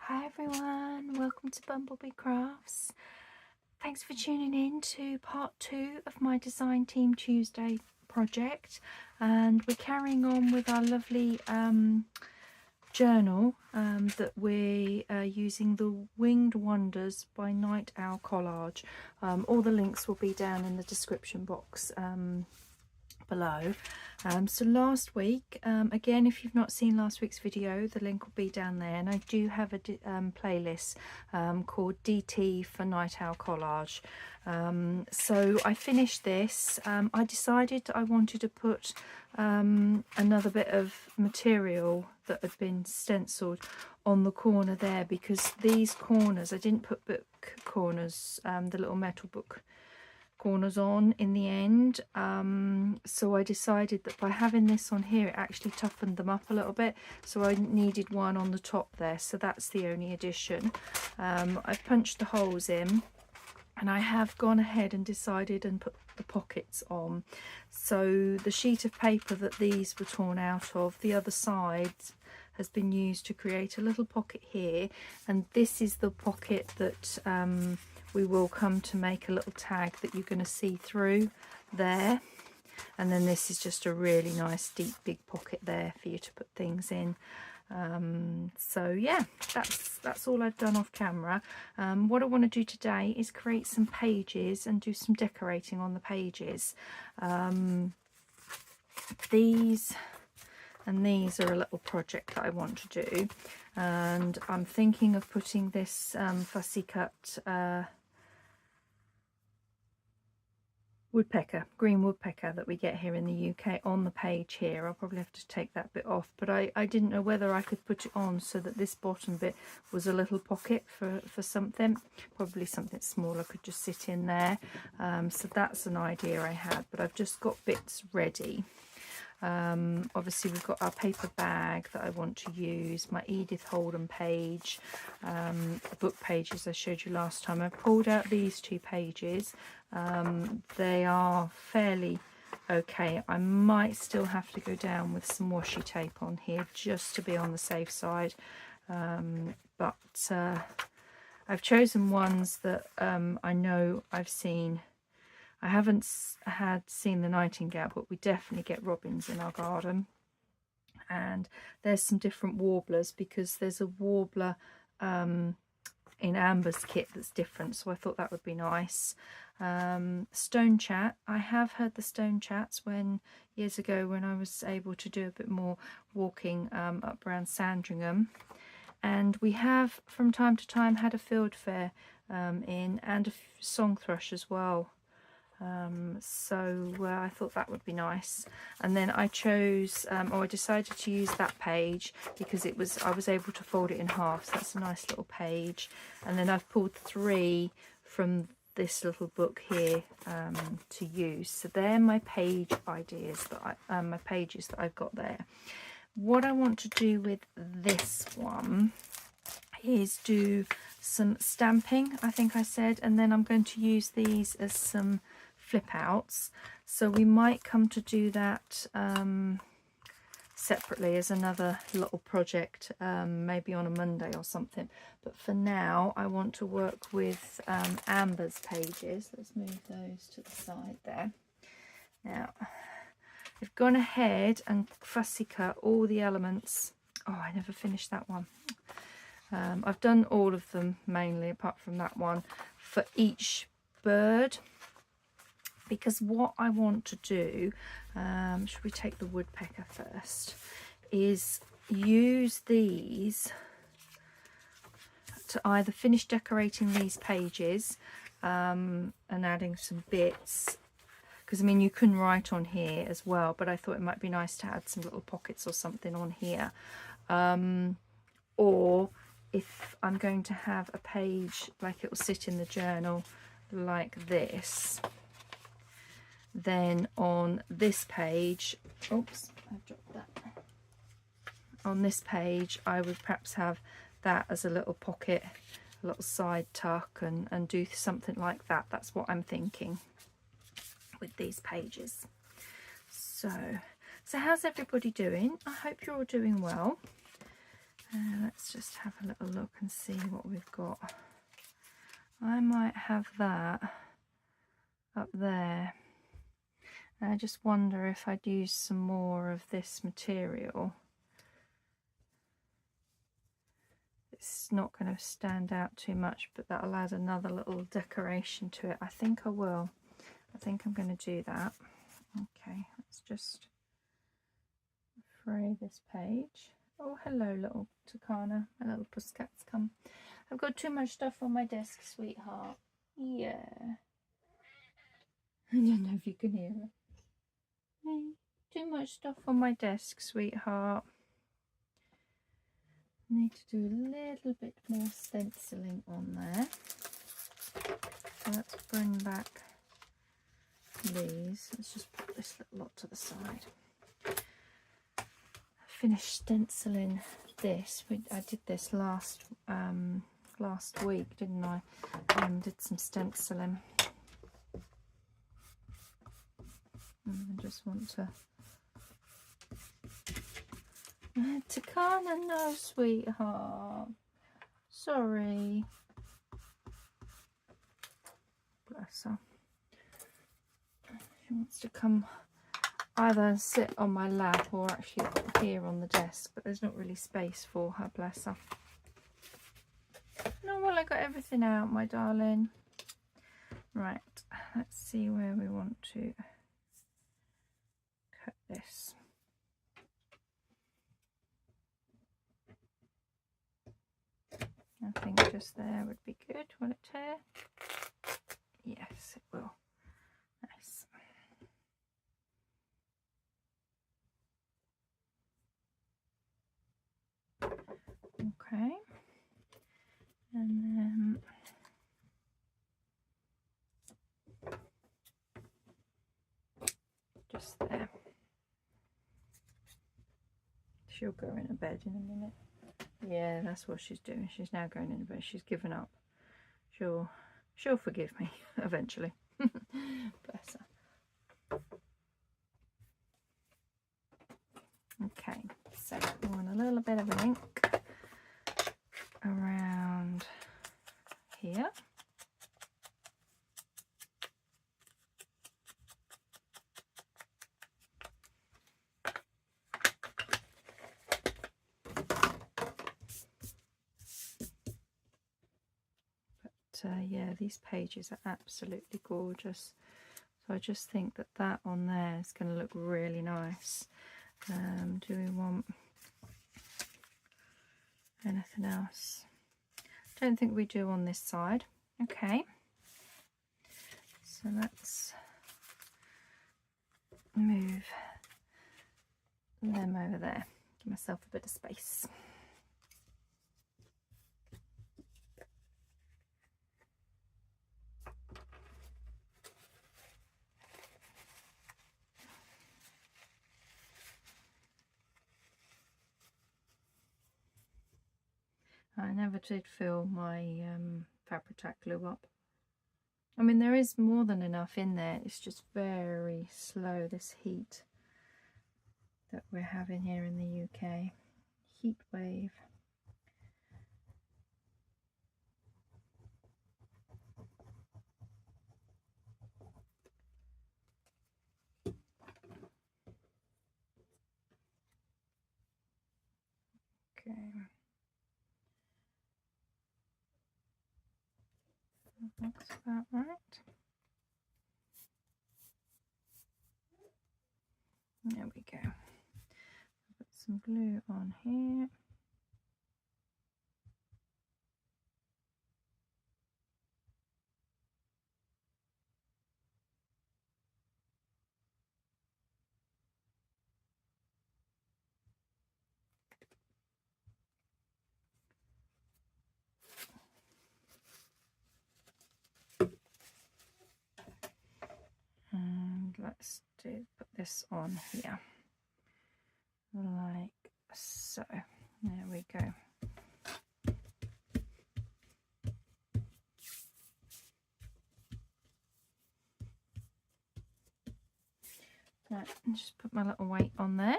Hi everyone, welcome to BumblebeeCrafts. Thanks for tuning in to part 2 of my Design Team Tuesday project, and we're carrying on with our lovely journal that we are using, the Winged Wonders by Night Owl Collage. All the links will be down in the description box below. So last week, again, if you've not seen last week's video, the link will be down there, and I do have a playlist called DT for Night Owl Collage. So I finished this. I decided I wanted to put another bit of material that had been stenciled on the corner there, because these corners, I didn't put book corners, the little metal book corners on in the end, so I decided that by having this on here it actually toughened them up a little bit, so I needed one on the top there, so that's the only addition. I've punched the holes in, and I have gone ahead and decided and put the pockets on. So the sheet of paper that these were torn out of, the other side has been used to create a little pocket here, and this is the pocket that we will come to make a little tag that you're going to see through there, and then this is just a really nice deep big pocket there for you to put things in. So yeah, that's all I've done off camera. What I want to do today is create some pages and do some decorating on the pages. These and these are a little project that I want to do, and I'm thinking of putting this fussy cut green woodpecker that we get here in the UK on the page here. I'll probably have to take that bit off, but I didn't know whether I could put it on so that this bottom bit was a little pocket for something, probably something smaller could just sit in there. So that's an idea I had, but I've just got bits ready. Obviously we've got our paper bag that I want to use, my Edith Holden page, the book pages I showed you last time. I pulled out these two pages. They are fairly okay. I might still have to go down with some washi tape on here just to be on the safe side, but I've chosen ones that I know I've seen. I haven't seen the nightingale, but we definitely get robins in our garden. And there's some different warblers, because there's a warbler in Amber's kit that's different, so I thought that would be nice. Stone chat. I have heard the stone chats years ago when I was able to do a bit more walking up around Sandringham. And we have from time to time had a field fair and a song thrush as well. So I thought that would be nice, and then I chose I decided to use that page because I was able to fold it in half, so that's a nice little page. And then I've pulled 3 from this little book here to use. So they're my page ideas that my pages that I've got there. What I want to do with this one is do some stamping, I think I said, and then I'm going to use these as some flip outs, so we might come to do that separately as another little project, maybe on a Monday or something. But for now I want to work with Amber's pages. Let's move those to the side there. Now I've gone ahead and fussy cut all the elements. Oh, I never finished that one. I've done all of them mainly apart from that one for each bird, because what I want to do, should we take the woodpecker first, is use these to either finish decorating these pages and adding some bits, because I mean you can write on here as well, but I thought it might be nice to add some little pockets or something on here, or if I'm going to have a page like it will sit in the journal like this, then on this page, oops, I've dropped that. On this page I would perhaps have that as a little pocket, a little side tuck, and do something like that. That's what I'm thinking with these pages. So how's everybody doing? I hope you're all doing well. Let's just have a little look and see what we've got. I might have that up there. And I just wonder if I'd use some more of this material. It's not going to stand out too much, but that'll add another little decoration to it. I think I will. I think I'm going to do that. Okay, let's just fray this page. Oh, hello, little Takana. My little pussycat's come. I've got too much stuff on my desk, sweetheart. Yeah. I don't know if you can hear her. Hey, too much stuff on my desk, sweetheart. Need to do a little bit more stenciling on there. So let's bring back these. Let's just put this little lot to the side. I finished stenciling this. I did this last week, didn't I? Did some stenciling. And I just want to... Takana, no, sweetheart. Sorry. Bless her. She wants to come either sit on my lap or actually here on the desk, but there's not really space for her, bless her. No, well, I got everything out, my darling. Right, let's see where we want to cut this. I think just there would be good. Will it tear? Yes, it will. Nice. Okay. And then just there. She'll go in a bed in a minute. Yeah, that's what she's doing. She's now going in bed. She's given up. She'll forgive me eventually. Bless her. Okay, so we want a little bit of ink around here. Yeah, these pages are absolutely gorgeous, so I just think that that on there is going to look really nice. Do we want anything else? Don't think we do on this side. Okay, so let's move them over there, give myself a bit of space. I never did fill my Fabri-Tac glue up. I mean, there is more than enough in there. It's just very slow, this heat that we're having here in the UK. Heat wave. Okay. Looks about right. There we go. Put some glue on here. And let's put this on here like so. There we go. Right, just put my little weight on there.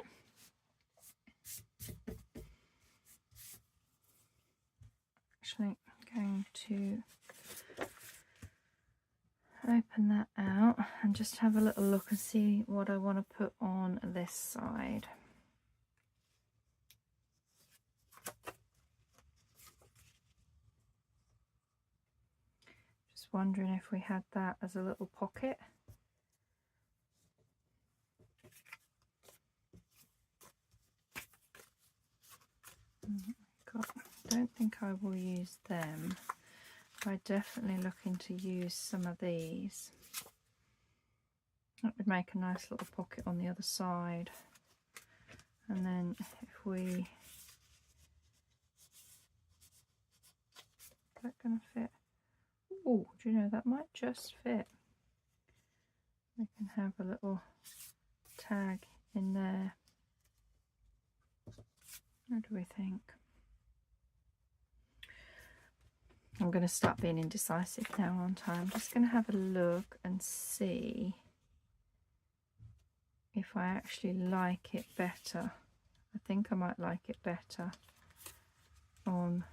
actually going to open that out and just have a little look and see what I want to put on this side. Just wondering if we had that as a little pocket. I don't think I will use them. I'm definitely looking to use some of these. That would make a nice little pocket on the other side. And then if we... is that going to fit? Oh, do you know, that might just fit. We can have a little tag in there. What do we think? I'm going to start being indecisive now, aren't I? I'm just going to have a look and see if I actually like it better. I think I might like it better on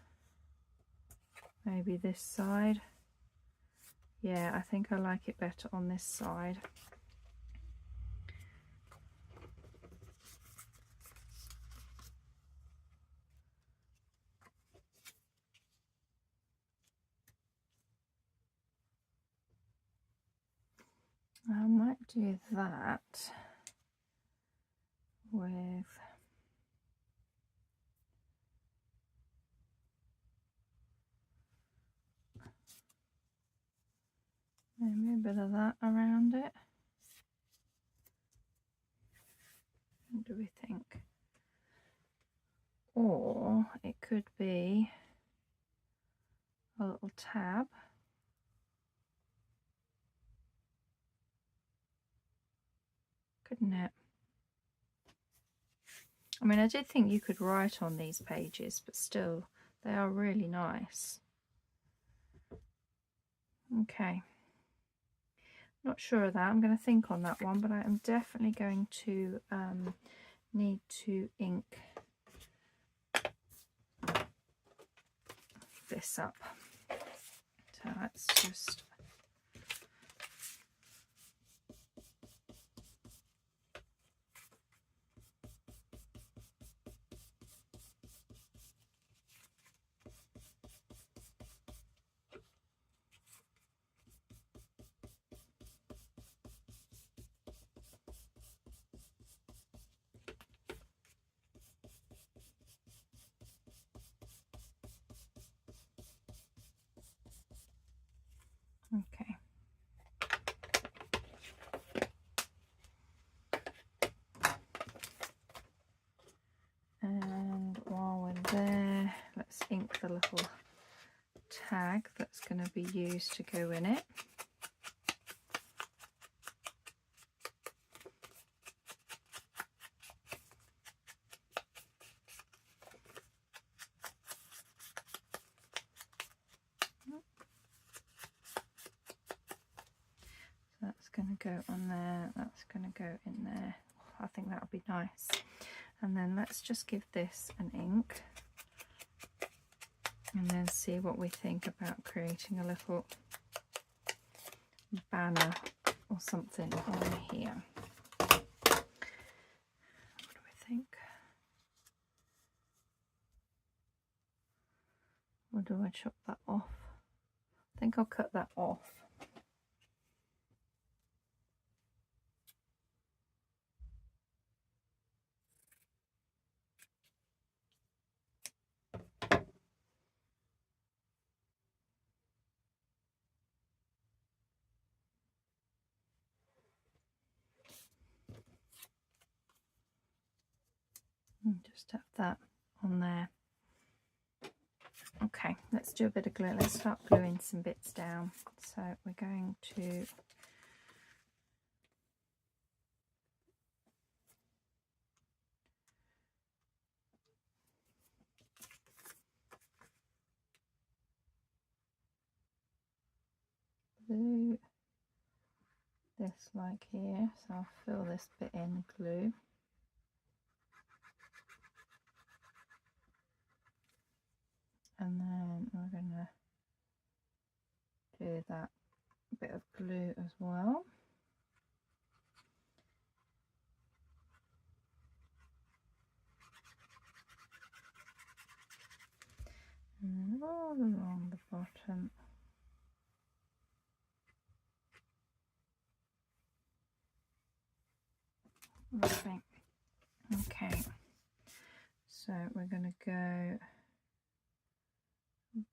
maybe this side. Yeah, I think I like it better on this side. I might do that with maybe a bit of that around it. What do we think? Or it could be a little tab. Couldn't it? I mean, I did think you could write on these pages, but still, they are really nice. Okay. Not sure of that. I'm going to think on that one, but I am definitely going to need to ink this up. So let's just... Okay. And while we're there, let's ink the little tag that's going to be used to go in it. That's going to go on there, that's going to go in there. I think that would be nice. And then let's just give this an ink and then see what we think about creating a little banner or something on here. What do we think? Or do I chop that off? I think I'll cut that off. And just have that on there. Okay, let's do a bit of glue. Let's start gluing some bits down. So we're going to glue this like here. So I'll fill this bit in glue. And then we're do that bit of glue as well. And all along the bottom. Lovely. Okay, so we're going to go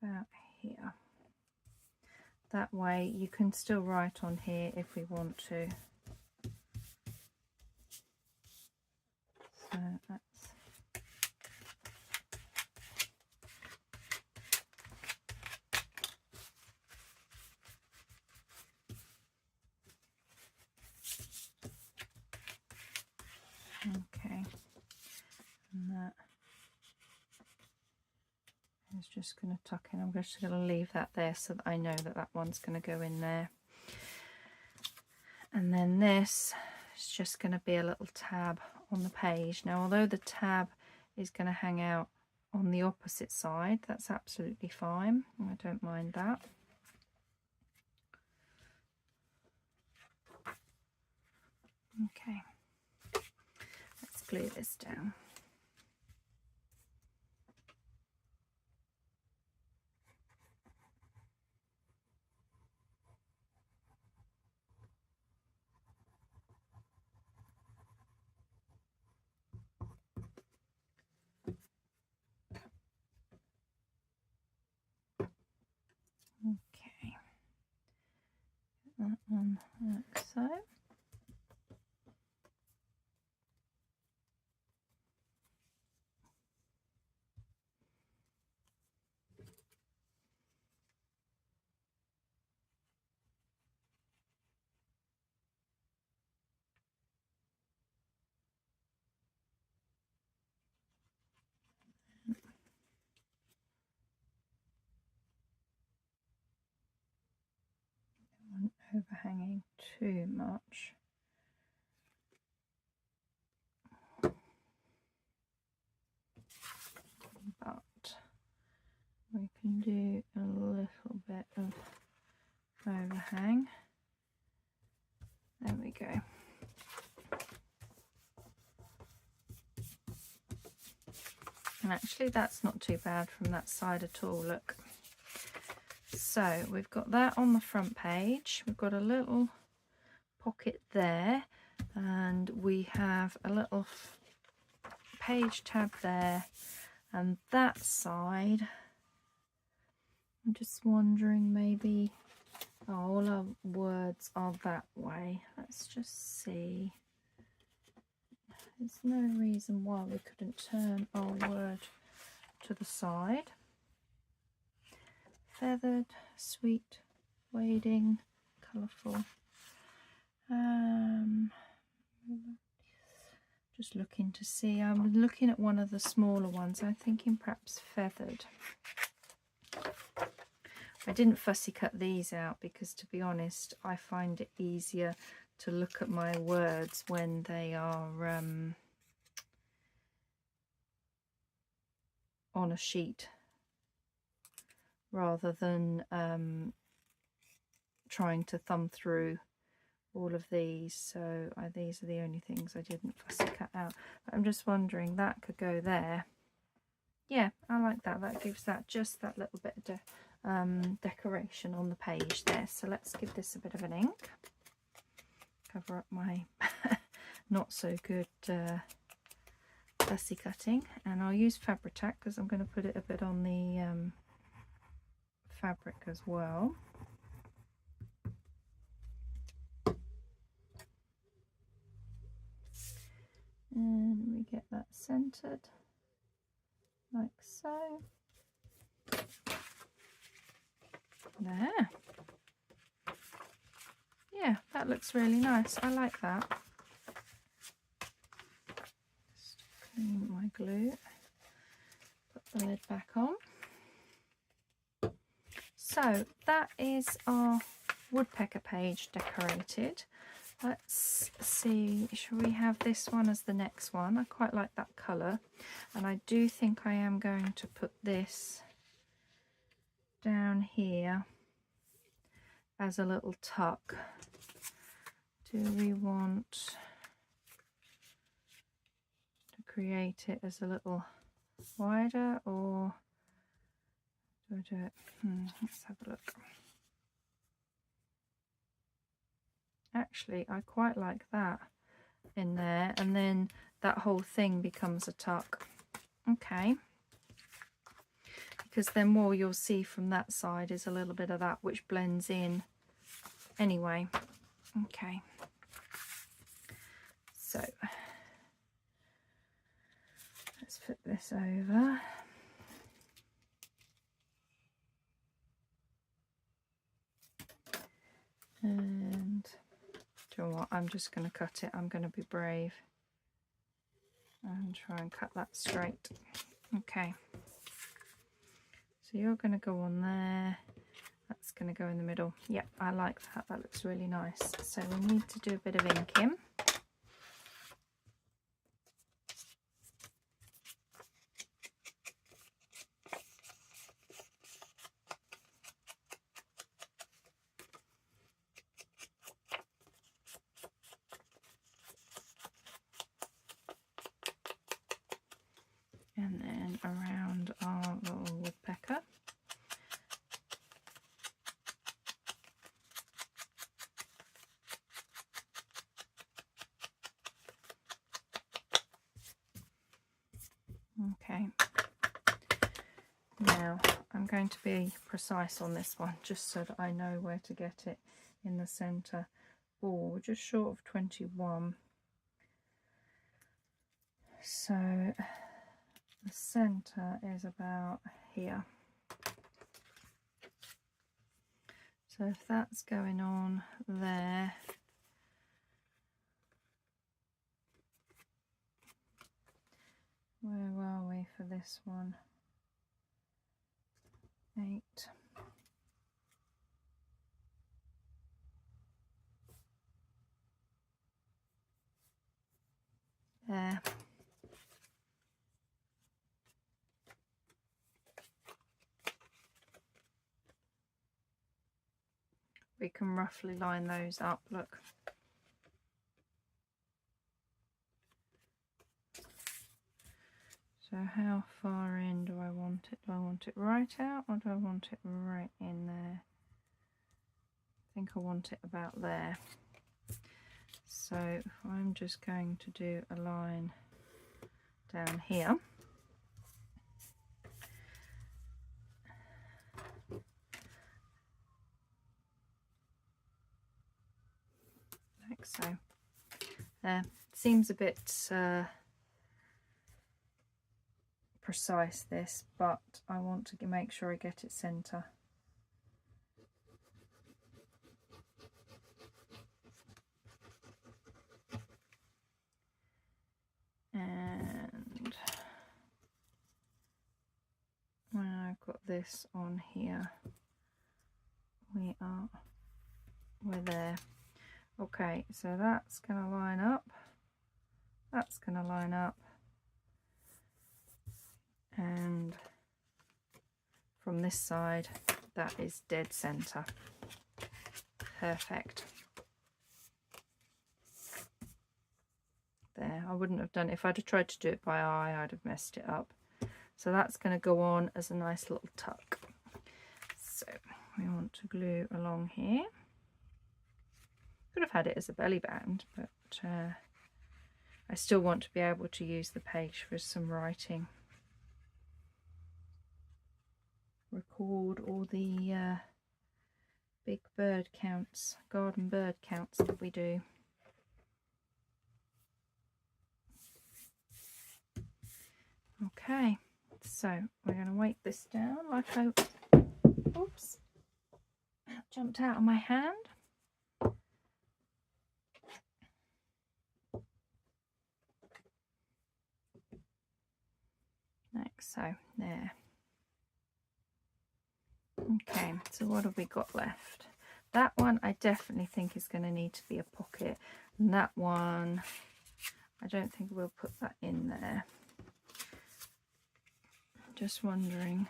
about here. That way you can still write on here if we want to. So that's okay, and that is just going to tuck in. I'm just going to leave that there so that I know that that one's going to go in there. And then this is just going to be a little tab on the page. Now, although the tab is going to hang out on the opposite side, that's absolutely fine. I don't mind that. Okay, let's glue this down. Okay, that one like so. Overhanging too much. But we can do a little bit of overhang. There we go. And actually that's not too bad from that side at all, look. So we've got that on the front page, we've got a little pocket there, and we have a little page tab there, and that side, I'm just wondering maybe, oh, all our words are that way. Let's just see. There's no reason why we couldn't turn our word to the side. Feathered, sweet, wading, colourful. Just looking to see. I'm looking at one of the smaller ones. I'm thinking perhaps feathered. I didn't fussy cut these out because, to be honest, I find it easier to look at my words when they are on a sheet, rather than trying to thumb through all of these. So these are the only things I didn't fussy cut out. But I'm just wondering, that could go there. Yeah, I like that. That gives that just that little bit of decoration on the page there. So let's give this a bit of an ink. Cover up my not so good fussy cutting, and I'll use Fabri-Tac because I'm going to put it a bit on the fabric as well. And we get that centered like so. There. Yeah, that looks really nice. I like that. Just clean my glue. Put the lid back on. So that is our woodpecker page decorated. Let's see, shall we have this one as the next one? I quite like that colour, and I do think I am going to put this down here as a little tuck. Do we want to create it as a little wider, or do I do it? Let's have a look. Actually, I quite like that in there, and then that whole thing becomes a tuck. Okay, because then what you'll see from that side is a little bit of that which blends in anyway. Okay, so let's flip this over. And do you know what, I'm just going to cut it. I'm going to be brave and try and cut that straight. Okay, so you're going to go on there, that's going to go in the middle. Yep, I like that, that looks really nice. So we need to do a bit of inking. And then around our little woodpecker. Okay, now I'm going to be precise on this one just so that I know where to get it in the center. Oh, we're just short of 21. So the center is about here. So if that's going on there, where are we for this one? 8. There. We can roughly line those up, look. So how far in do I want it? Do I want it right out, or do I want it right in there? I think I want it about there. So I'm just going to do a line down here. Like so. There. Seems a bit precise this, but I want to make sure I get it center. And when I've got this on here, we're there. Okay, so that's going to line up, that's going to line up, and from this side that is dead center. Perfect. There, I wouldn't have done it if I'd have tried to do it by eye, I'd have messed it up. So that's going to go on as a nice little tuck. So we want to glue along here. Could have had it as a belly band, but I still want to be able to use the page for some writing. Record all the big bird counts, garden bird counts that we do. Okay, so we're going to weight this down like I, oops, that jumped out of my hand. Like so, there. Okay, so what have we got left? That one I definitely think is going to need to be a pocket, and that one I don't think we'll put that in there. Just wondering,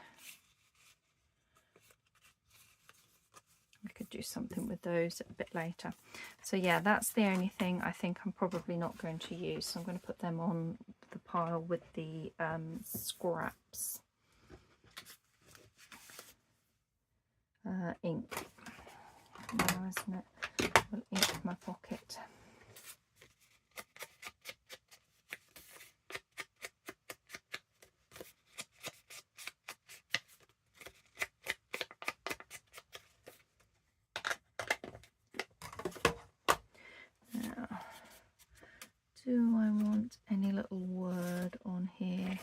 we could do something with those a bit later. So yeah, that's the only thing I think I'm probably not going to use. So I'm going to put them on the pile with the scraps. Ink. Now, isn't it? Well, ink my pocket. Now, do I want any little word on here?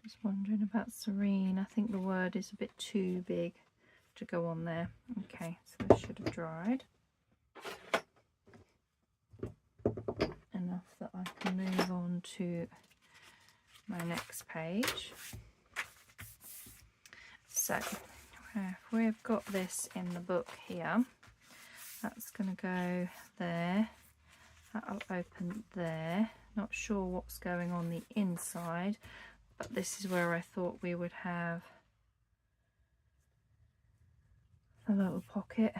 Just wondering about serene. I think the word is a bit too big to go on there. Okay, so this should have dried enough that I can move on to my next page. So if we've got this in the book here, that's going to go there. That'll open there. Not sure what's going on the inside, but this is where I thought we would have a little pocket.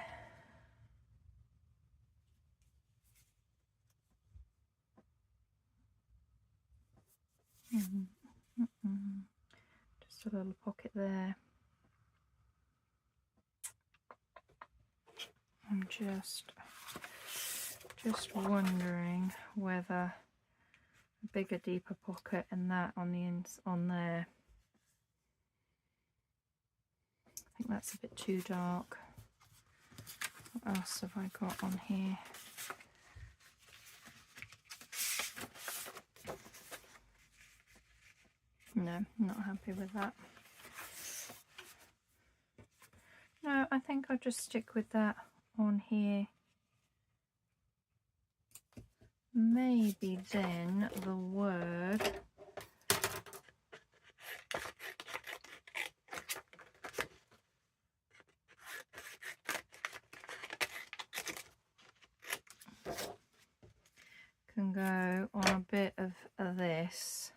Just a little pocket there. I'm just wondering whether a bigger, deeper pocket and that on the ends on there. I think that's a bit too dark. What else have I got on here? No, not happy with that. No, I think I'll just stick with that on here. Maybe then the word can go on a bit of this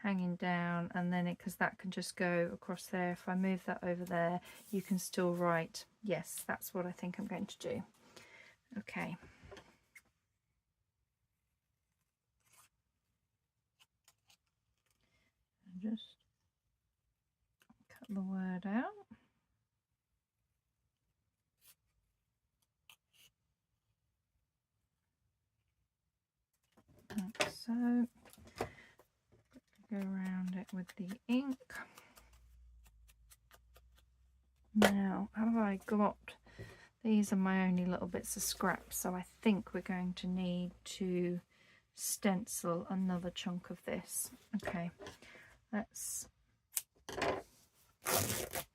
hanging down, and then because that can just go across there. If I move that over there, you can still write. Yes, that's what I think I'm going to do. Okay. Just cut the word out. Like so. Go around it with the ink. Now, have I got, these are my only little bits of scraps, so I think we're going to need to stencil another chunk of this. Okay, let's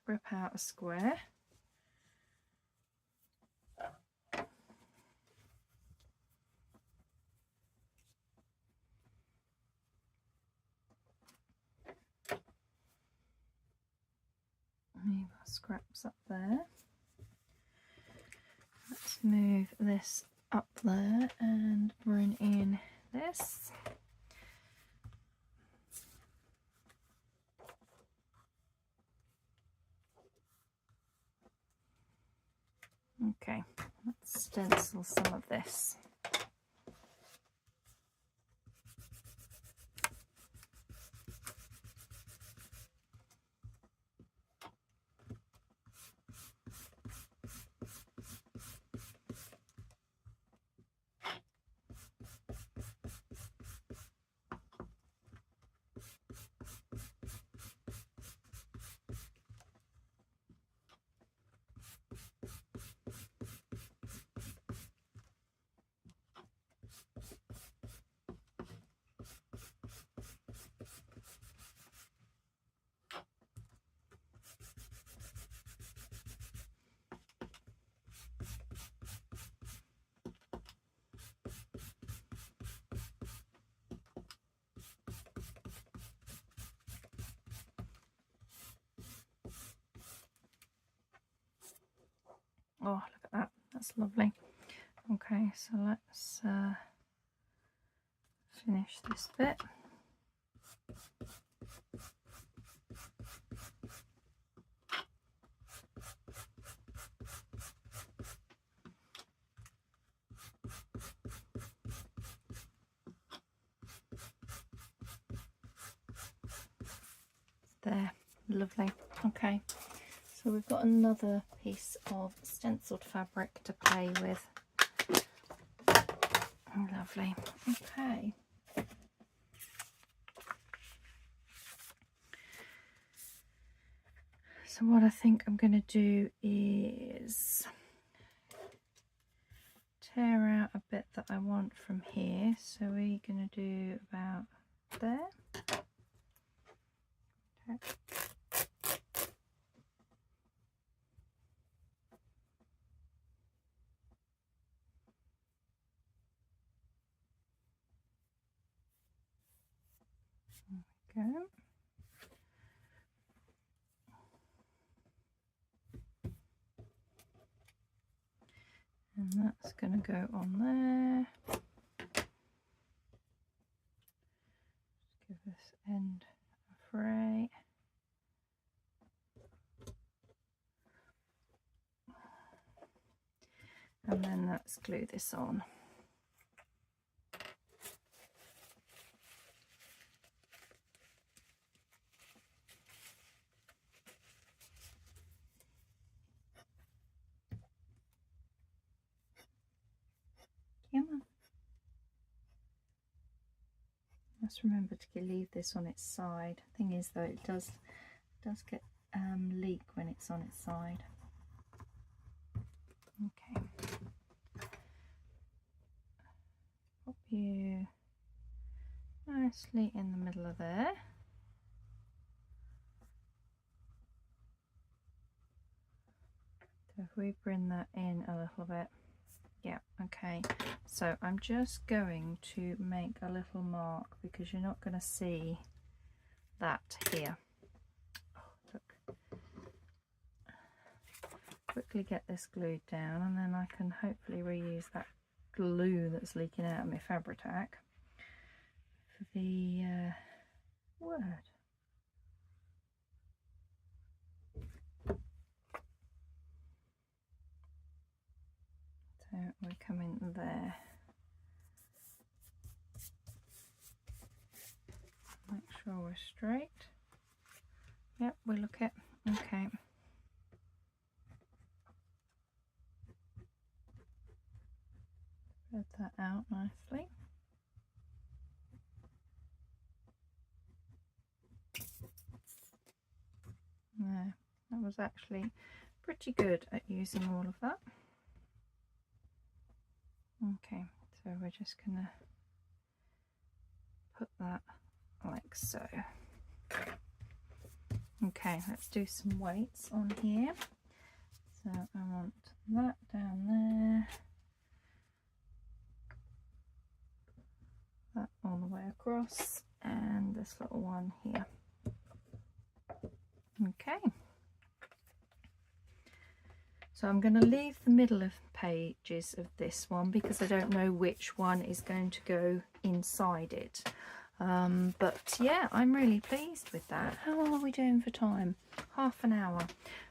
rip out a square. Move our scraps up there. Let's move this up there and bring in this. Okay, let's stencil some of this. Oh, look at that. That's lovely. Okay, so let's finish this bit. There, lovely. Okay, so we've got another piece of stenciled fabric to play with. Oh, lovely. Okay. So what I think I'm going to do is tear out a bit that I want from here. So we're going to do about there. Okay. There we go. And that's going to go on there. Just give this end a fray. And then let's glue this on. Come on. Just remember to leave this on its side. Thing is though, it does get leak when it's on its side. Okay. Pop you nicely in the middle of there. So if we bring that in a little bit. Yeah, okay. So I'm just going to make a little mark because you're not going to see that here. Oh, look. Quickly get this glued down and then I can hopefully reuse that glue that's leaking out of my Fabri-Tac for the word. So we come in there. Make sure we're straight. Yep, we look it. Okay. Spread that out nicely. There. That was actually pretty good at using all of that. Okay, so we're just gonna put that like so. Okay, let's do some weights on here. So I want that down there, that all the way across, and this little one here. Okay. So I'm going to leave the middle of pages of this one because I don't know which one is going to go inside it. But yeah, I'm really pleased with that. How are we doing for time? Half an hour.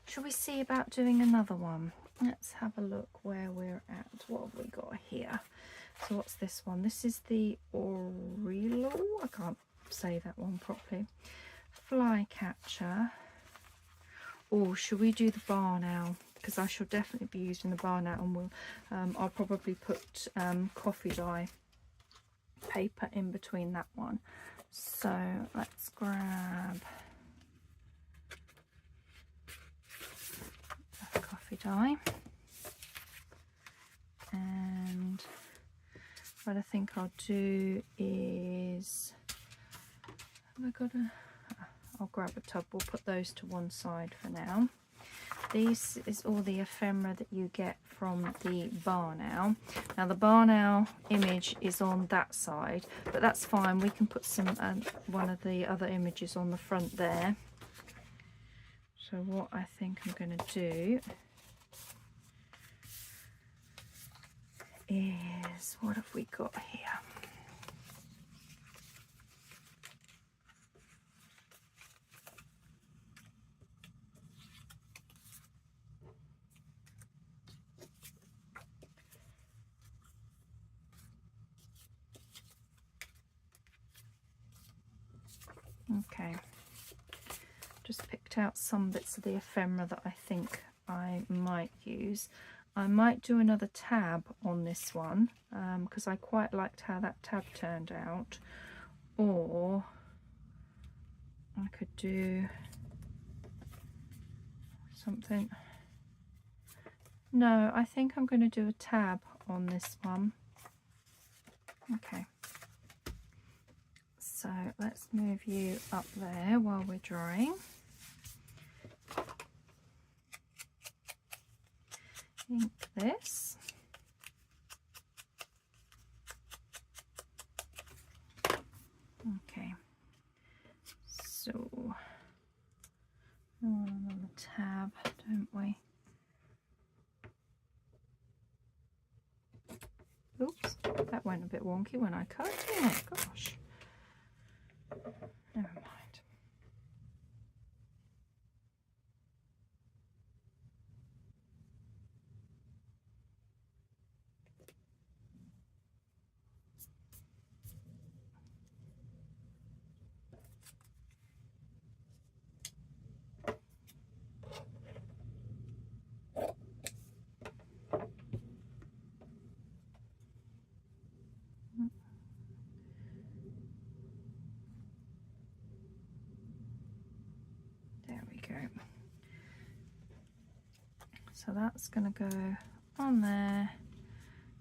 Shall we see about doing another one? Let's have a look where we're at. What have we got here? So what's this one? This is the Orelo. I can't say that one properly. Flycatcher. Or should we do the barn owl? Because I shall definitely be using the barn owl, and we'll, I'll probably put coffee dye paper in between that one. So let's grab the coffee dye, and what I think I'll do is, have I got a, I'll grab a tub, we'll put those to one side for now. This is all the ephemera that you get from the barn owl. Now the barn owl image is on that side, but that's fine. We can put some one of the other images on the front there. So what I think I'm going to do is, what have we got here? Okay, just picked out some bits of the ephemera that I think I might use. I might do another tab on this one because I quite liked how that tab turned out, or I could do something. No, I think I'm going to do a tab on this one. Okay, so let's move you up there while we're drawing. Ink this. Okay, so another tab, don't we? Oops, that went a bit wonky when I cut, didn't it? Gosh, never mind. There we go. So that's going to go on there,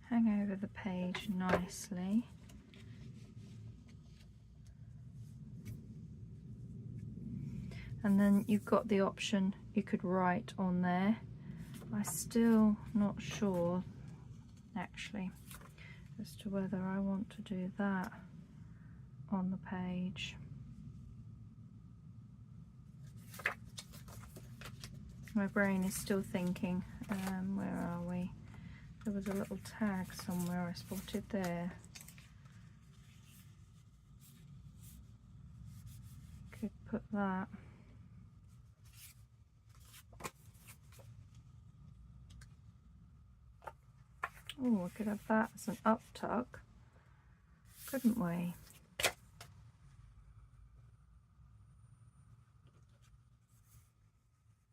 hang over the page nicely. And then you've got the option, you could write on there. I'm still not sure actually as to whether I want to do that on the page. My brain is still thinking, where are we? There was a little tag somewhere I spotted there. Could put that. Oh, we could have that as an up tuck, couldn't we?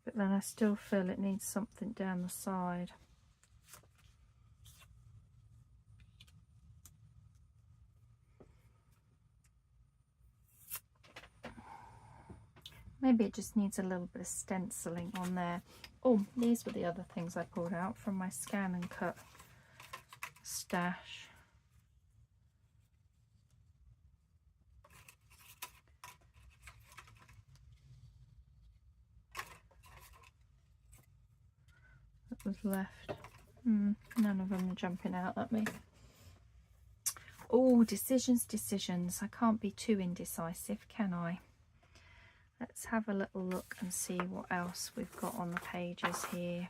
But then I still feel it needs something down the side. Maybe it just needs a little bit of stenciling on there. Oh, these were the other things I pulled out from my scan and cut stash. That was left. None of them are jumping out at me. Oh, decisions, decisions. I can't be too indecisive, can I? Let's have a little look and see what else we've got on the pages here.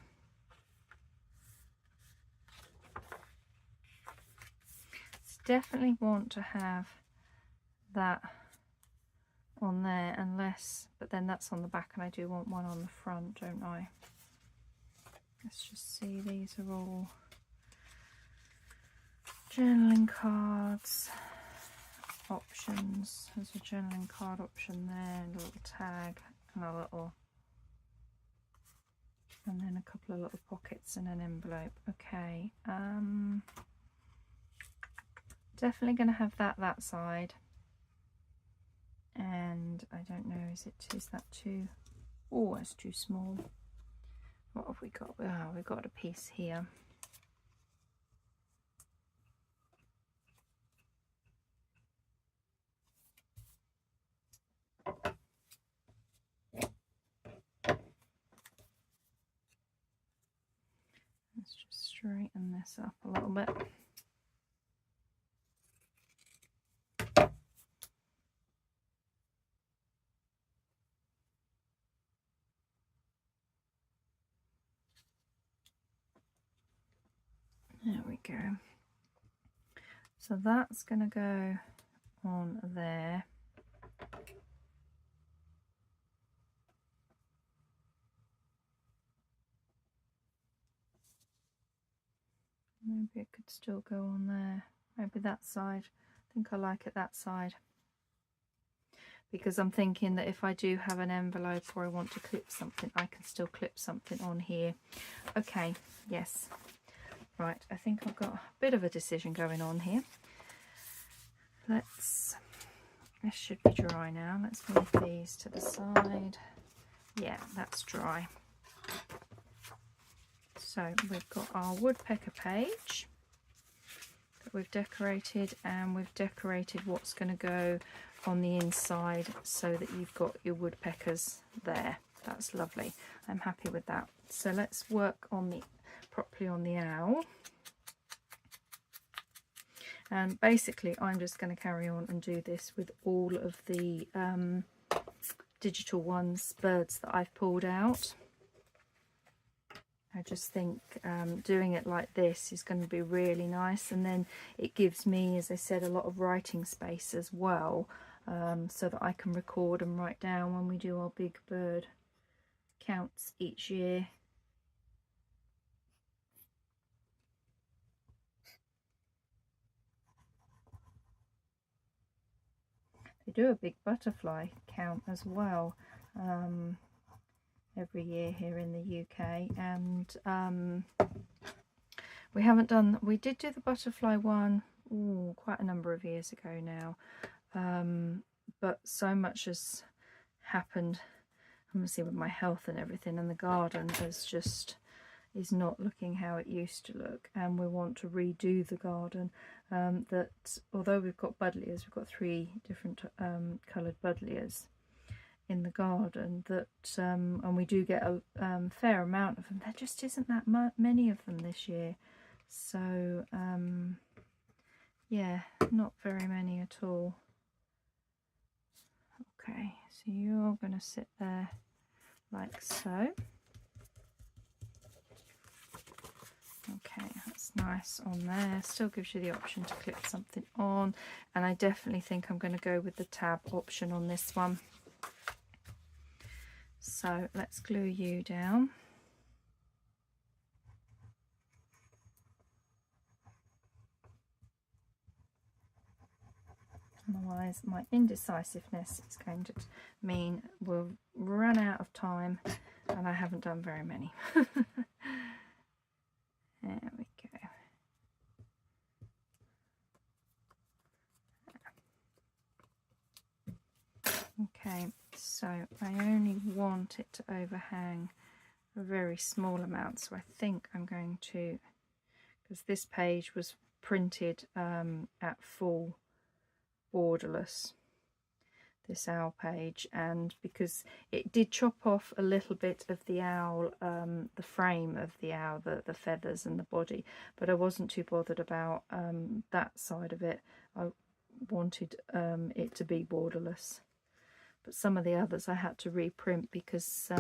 Definitely want to have that on there, unless, but then that's on the back and I do want one on the front, don't I? Let's just see, these are all journaling cards options. There's a journaling card option there, and a little tag and a little, and then a couple of little pockets and an envelope. Okay, definitely going to have that side. And I don't know, is that too, oh, it's too small. What have we got? Oh, we've got a piece here. Let's just straighten this up a little bit. There we go. So that's going to go on there. Maybe it could still go on there. Maybe that side. I think I like it that side. because I'm thinking that if I do have an envelope or I want to clip something, I can still clip something on here. Okay, yes. Right, I think I've got a bit of a decision going on here. This should be dry now. Let's move these to the side. Yeah, that's dry. So we've got our woodpecker page that we've decorated, and we've decorated what's going to go on the inside so that you've got your woodpeckers there. That's lovely. I'm happy with that. So let's work on properly on the owl. And basically I'm just going to carry on and do this with all of the digital birds that I've pulled out. I just think doing it like this is going to be really nice, and then it gives me, as I said, a lot of writing space as well, so that I can record and write down when we do our big bird counts each year. They do a big butterfly count as well every year here in the UK, and we did do the butterfly one quite a number of years ago now, but so much has happened, obviously, with my health and everything, and the garden is not looking how it used to look, and we want to redo the garden. That although we've got buddleias, we've got 3 different coloured buddleias in the garden, that and we do get a fair amount of them. There just isn't that many of them this year, so yeah, not very many at all. Okay, so you're going to sit there like so. Okay, that's nice on there. Still gives you the option to clip something on, and I definitely think I'm going to go with the tab option on this one. So let's glue you down. Otherwise my indecisiveness is going to mean we'll run out of time, and I haven't done very many. There we go. Okay, so I only want it to overhang a very small amount, so I think I'm going to, because this page was printed at full borderless, this owl page, and because it did chop off a little bit of the owl, the frame of the owl, the feathers and the body, but I wasn't too bothered about that side of it. I wanted it to be borderless, but some of the others I had to reprint because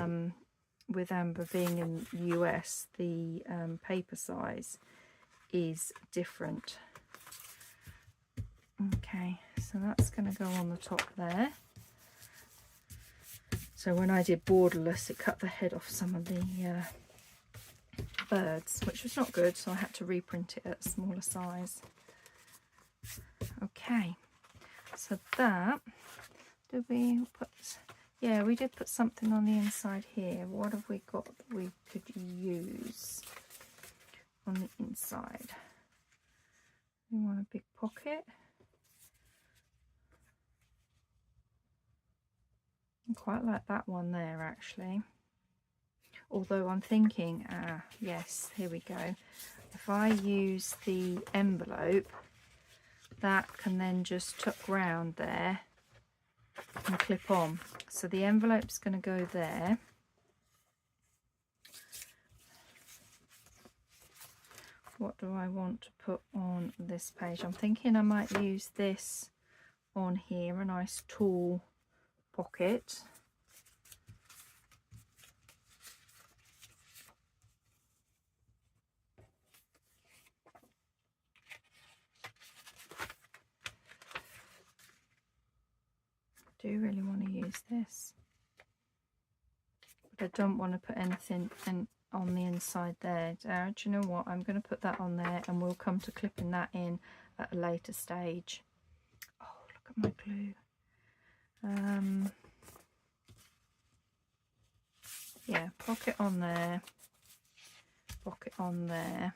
with Amber being in the US, the paper size is different. Okay, so that's going to go on the top there. So when I did borderless, it cut the head off some of the birds, which was not good, so I had to reprint it at a smaller size. Okay, so that, did we put, yeah, we did put something on the inside here. What have we got that we could use on the inside? We want a big pocket. I quite like that one there, actually. Although I'm thinking, yes, here we go. If I use the envelope, that can then just tuck round there and clip on. So the envelope's going to go there. What do I want to put on this page? I'm thinking I might use this on here, a nice tall pocket. I do really want to use this, but I don't want to put anything on the inside there. Do you know what? I'm going to put that on there, and we'll come to clipping that in at a later stage. Oh, look at my glue. Yeah, pocket on there, pocket on there.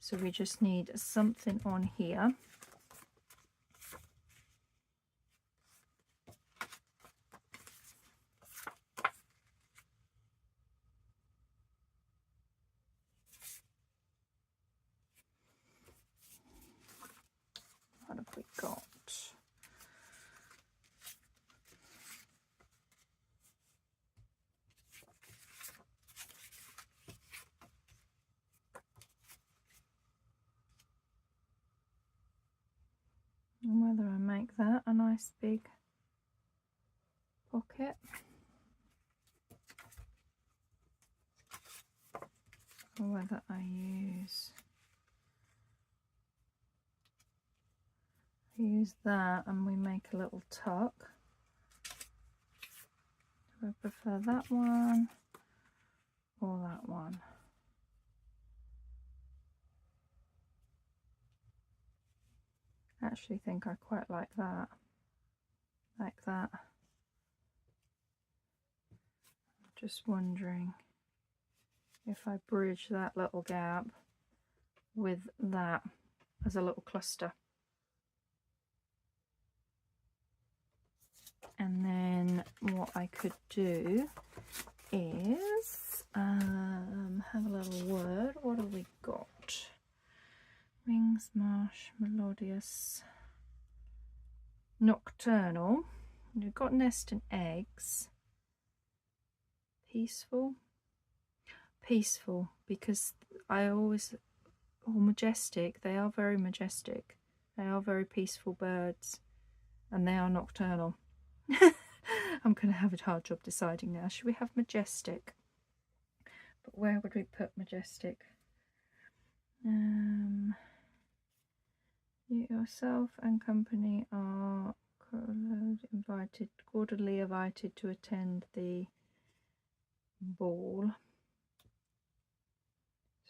So we just need something on here. What have we got? And whether I make that a nice big pocket. Or whether I use that and we make a little tuck. Do I prefer that one or that one? I actually think I quite like that. Like that. I'm just wondering if I bridge that little gap with that as a little cluster. And then what I could do is have a little word. What have we got? Wings, marsh, melodious, nocturnal. We've got nest and eggs. Peaceful. Peaceful, because I always, majestic. They are very majestic. They are very peaceful birds, and they are nocturnal. I'm going to have a hard job deciding now. Should we have majestic? But where would we put majestic? You yourself and company are cordially invited to attend the ball.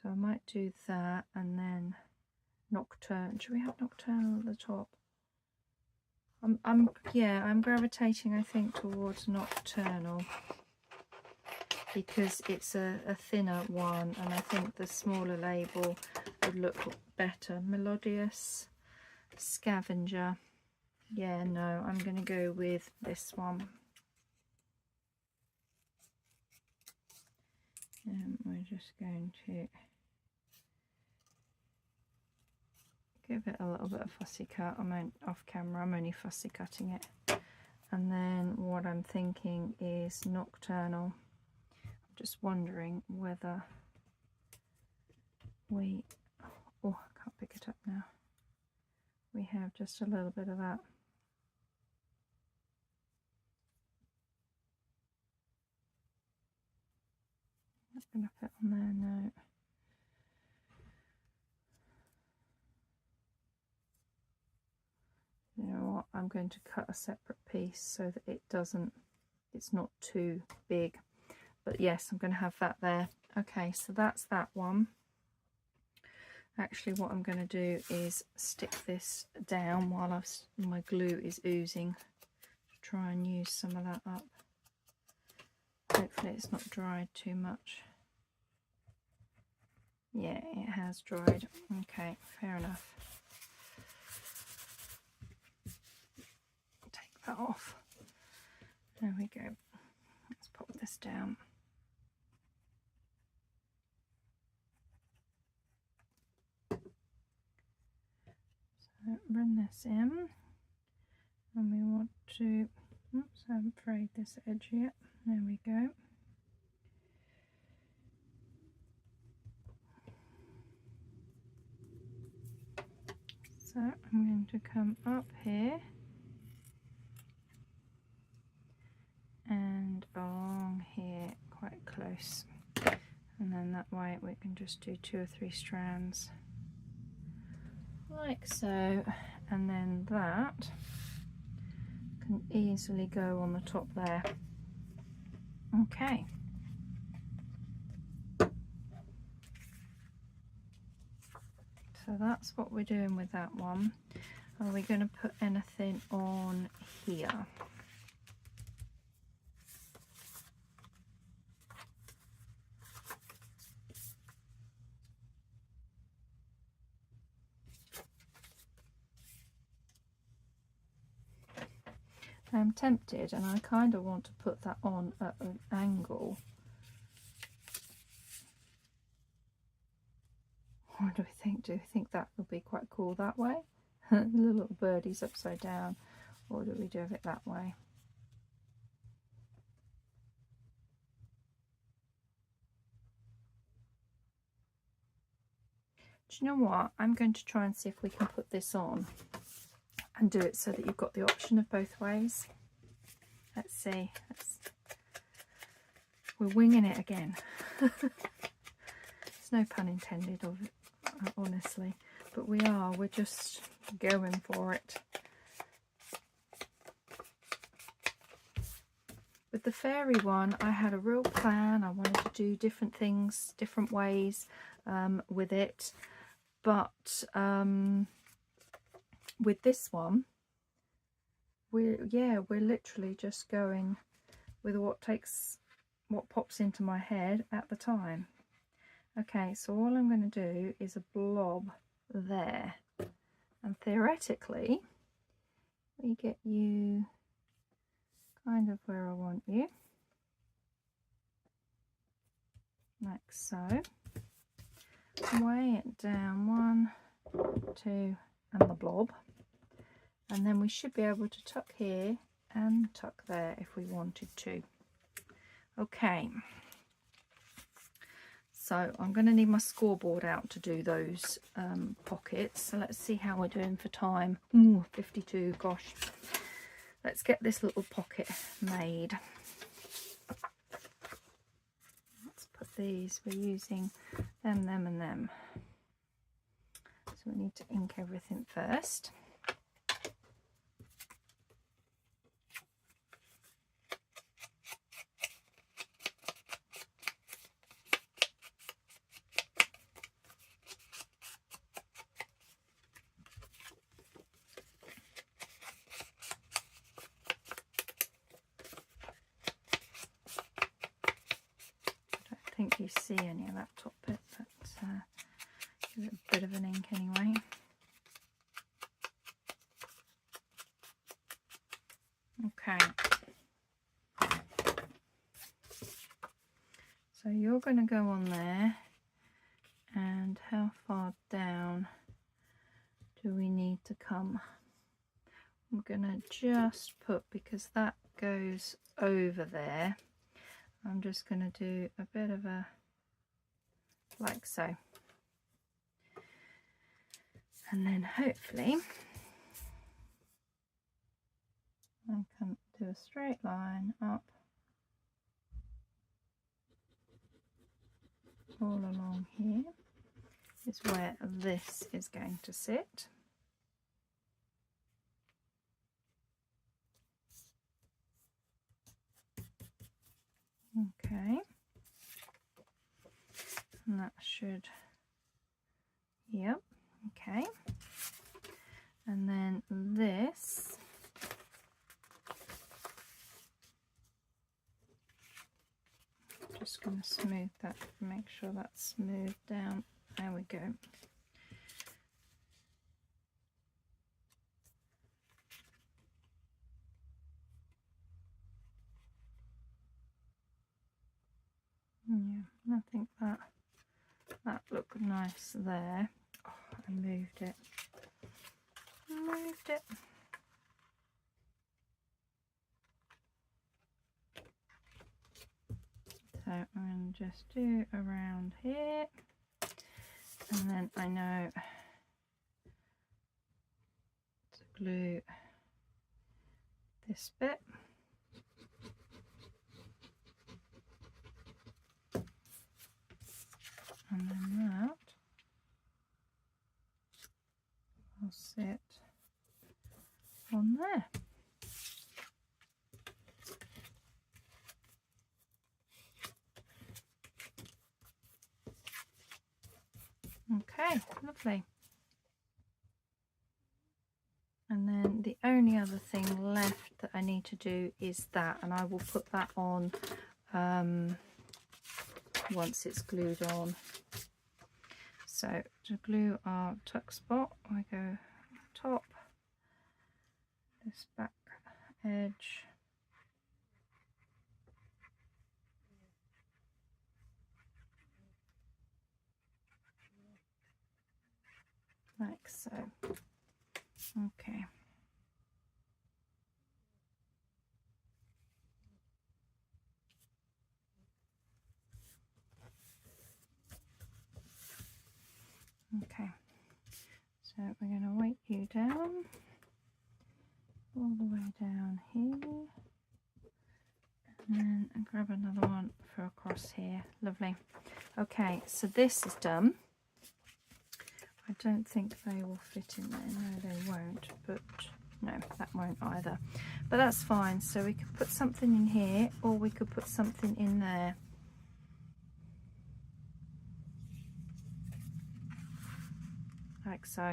So I might do that, and then nocturne. Should we have nocturnal at the top? I'm gravitating, I think, towards nocturnal because it's a thinner one, and I think the smaller label would look better. Melodious, scavenger. Yeah, no, I'm going to go with this one. We're just going to give it a little bit of fussy cut. Off camera, I'm only fussy cutting it. And then what I'm thinking is nocturnal. I'm just wondering whether we, oh, I can't pick it up now. We have just a little bit of that. Not going to fit on there, no. You know what, I'm going to cut a separate piece so that it's not too big. But yes, I'm going to have that there. Okay, so that's that one. Actually, what I'm going to do is stick this down while my glue is oozing. Try and use some of that up. Hopefully it's not dried too much. Yeah, it has dried. Okay, fair enough. Take that off. There we go. Let's pop this down. So run this in, and we want to, oops, I haven't frayed this edge yet. There we go. So I'm going to come up here and along here quite close, and then that way we can just do 2 or 3 strands like so, and then that can easily go on the top there. Okay. So that's what we're doing with that one. Are we going to put anything on here? I'm tempted, and I kind of want to put that on at an angle. What do we think? Do we think that would be quite cool that way? The little birdie's upside down, or do we do it that way? Do you know what? I'm going to try and see if we can put this on and do it so that you've got the option of both ways. Let's see. We're winging it again. There's no pun intended of it, honestly, but we're just going for it. With the fairy one, I had a real plan. I wanted to do different things, different ways with it. But with this one, we're literally just going with what pops into my head at the time. Okay, so all I'm going to do is a blob there, and theoretically we get you kind of where I want you, like so. Weigh it down, 1, 2, and the blob, and then we should be able to tuck here and tuck there if we wanted to. Okay, so I'm going to need my scoreboard out to do those pockets, so let's see how we're doing for time. Ooh, 52, gosh. Let's get this little pocket made. Put these, we're using them, and them. So we need to ink everything first. I don't think you see any of that top bit, but give it a bit of an ink anyway. Okay, so you're going to go on there, and how far down do we need to come? I'm going to just put, because that goes over there, I'm just going to do a bit of a, like so, and then hopefully I can do a straight line up all along here is where this is going to sit. Okay, and that should, yep, okay, and then this, just going to smooth that, make sure that's smoothed down. There we go. Yeah, I think that looked nice there. Oh, I moved it. So I'm going to just do around here, and then I know to glue this bit. And then that will sit on there. Okay, lovely. And then the only other thing left that I need to do is that, and I will put that on once it's glued on. So to glue our tuck spot, I go top, this back edge, like so. Okay. Okay, so we're going to weight you down all the way down here, and then grab another one for across here. Lovely. Okay, so this is done. I don't think they will fit in there. No, they won't, but no, that won't either. But that's fine. So we could put something in here, or we could put something in there. Like so.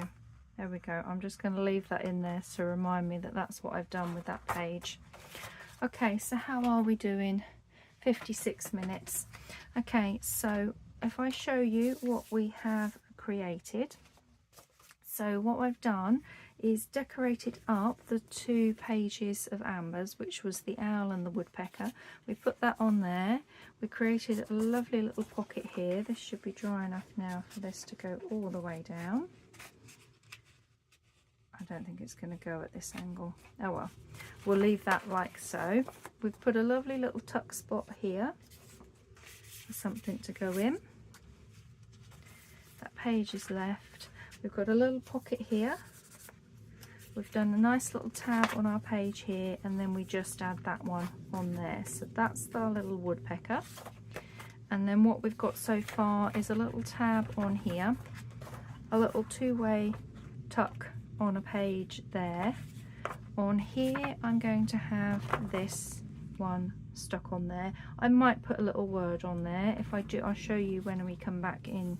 There we go. I'm just going to leave that in there to remind me that that's what I've done with that page. Okay, so how are we doing? 56 minutes. Okay, so if I show you what we have created. So what I've done is decorated up the 2 pages of Amber's, which was the owl and the woodpecker. We put that on there. We created a lovely little pocket here. This should be dry enough now for this to go all the way down. I don't think it's going to go at this angle. Oh well, we'll leave that like so. We've put a lovely little tuck spot here for something to go in. That page is left. We've got a little pocket here. We've done a nice little tab on our page here, and then we just add that one on there. So that's our little woodpecker. And then what we've got so far is a little tab on here, a little 2-way tuck on a page there. On here I'm going to have this one stuck on there. I might put a little word on there. If I do, I'll show you when we come back in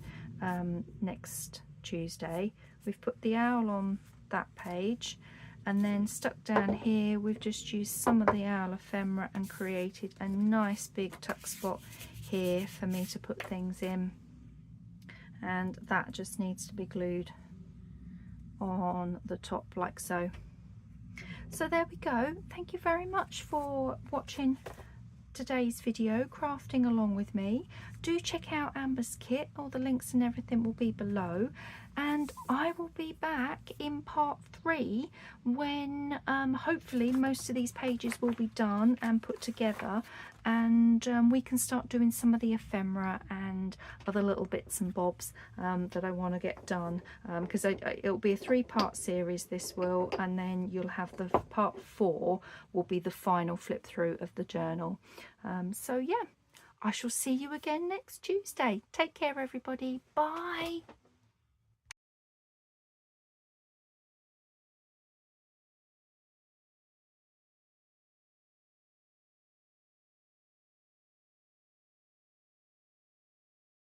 next Tuesday. We've put the owl on that page, and then stuck down here we've just used some of the owl ephemera and created a nice big tuck spot here for me to put things in, and that just needs to be glued on the top like so. So there we go. Thank you very much for watching today's video, crafting along with me. Do check out Amber's kit. All the links and everything will be below, and I will be back in part 3 when hopefully most of these pages will be done and put together, and we can start doing some of the ephemera and other little bits and bobs that I want to get done, because it'll be a 3-part series, this will, and then you'll have the part 4 will be the final flip through of the journal. So yeah, I shall see you again next Tuesday. Take care everybody. Bye.